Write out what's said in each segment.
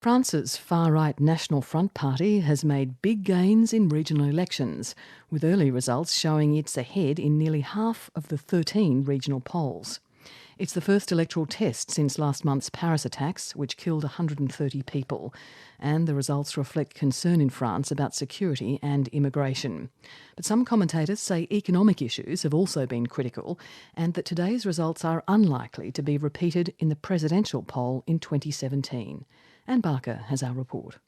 France's far-right National Front party has made big gains in regional elections, with early results showing it's ahead in nearly half of the 13 regional polls. It's the first electoral test since last month's Paris attacks, which killed 130 people, and the results reflect concern in France about security and immigration. But some commentators say economic issues have also been critical, and that today's results are unlikely to be repeated in the presidential poll in 2017. Anne Barker has our report.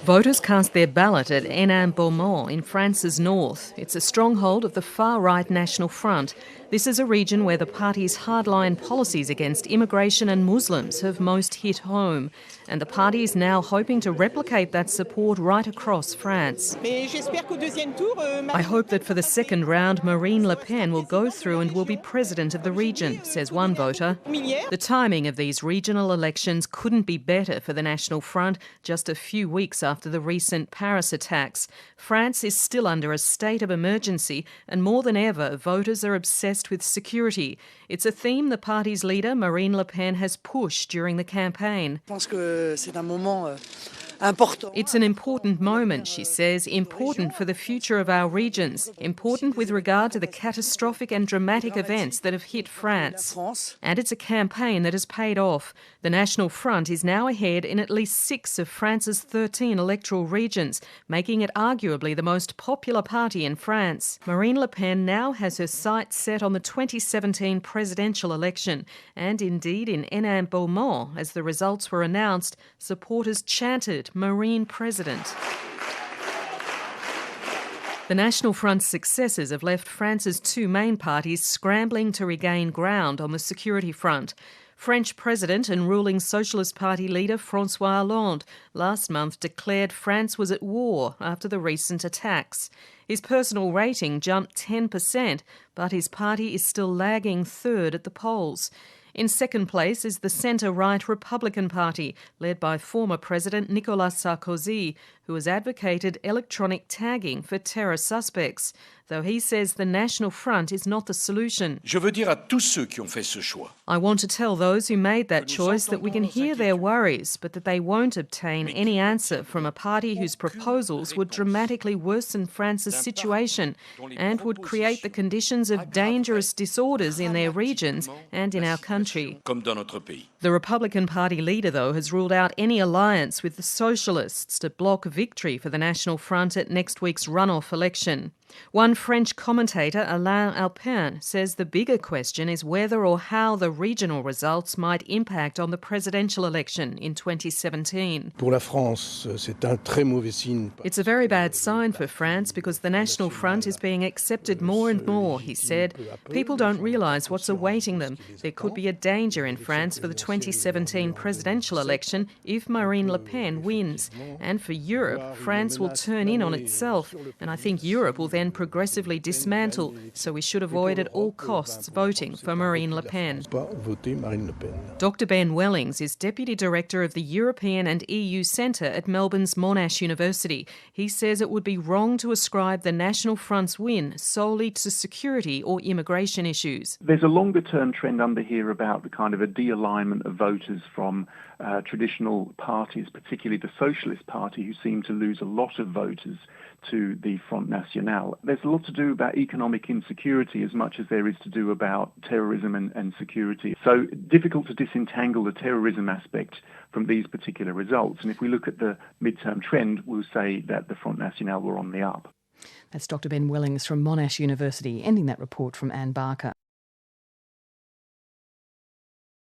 Voters cast their ballot at Hénin-Beaumont in France's north. It's a stronghold of the far-right National Front. This is a region where the party's hardline policies against immigration and Muslims have most hit home. And the party is now hoping to replicate that support right across France. I hope that for the second round, Marine Le Pen will go through and will be president of the region, says one voter. The timing of these regional elections couldn't be better for the National Front, just a few weeks after the recent Paris attacks. France is still under a state of emergency, and more than ever, voters are obsessed with security. It's a theme the party's leader, Marine Le Pen, has pushed during the campaign. It's an important moment, she says, important for the future of our regions, important with regard to the catastrophic and dramatic events that have hit France. And it's a campaign that has paid off. The National Front is now ahead in at least 6 of France's 13 electoral regions, making it arguably the most popular party in France. Marine Le Pen now has her sights set on the 2017 presidential election, and indeed in Hénin-Beaumont, as the results were announced, supporters chanted Marine president. The National Front's successes have left France's two main parties scrambling to regain ground on the security front. French President and ruling Socialist Party leader François Hollande last month declared France was at war after the recent attacks. His personal rating jumped 10%, but his party is still lagging third at the polls. In second place is the centre-right Republican Party, led by former President Nicolas Sarkozy, who has advocated electronic tagging for terror suspects, though he says the National Front is not the solution. I want to tell those who made that choice that we can hear their worries, but that they won't obtain any answer from a party whose proposals would dramatically worsen France's situation and would create the conditions of dangerous disorders in their regions and in our country. The Republican Party leader, though, has ruled out any alliance with the Socialists to block victory for the National Front at next week's runoff election. One French commentator, Alain Alpin, says the bigger question is whether or how the regional results might impact on the presidential election in 2017. It's a very bad sign for France because the National Front is being accepted more and more, he said. People don't realise what's awaiting them. There could be a danger in France for the 2017 presidential election if Marine Le Pen wins. And for Europe, France will turn in on itself, and I think Europe will then progressively dismantle, so we should avoid at all costs voting for Marine Le Pen. Dr Ben Wellings is Deputy Director of the European and EU Centre at Melbourne's Monash University. He says it would be wrong to ascribe the National Front's win solely to security or immigration issues. There's a longer-term trend under here about the kind of a de-alignment of voters from traditional parties, particularly the Socialist Party, who seem to lose a lot of voters to the Front National. There's a lot to do about economic insecurity as much as there is to do about terrorism and security. So difficult to disentangle the terrorism aspect from these particular results. And if we look at the midterm trend, we'll say that the Front National were on the up. That's Dr Ben Wellings from Monash University, ending that report from Anne Barker.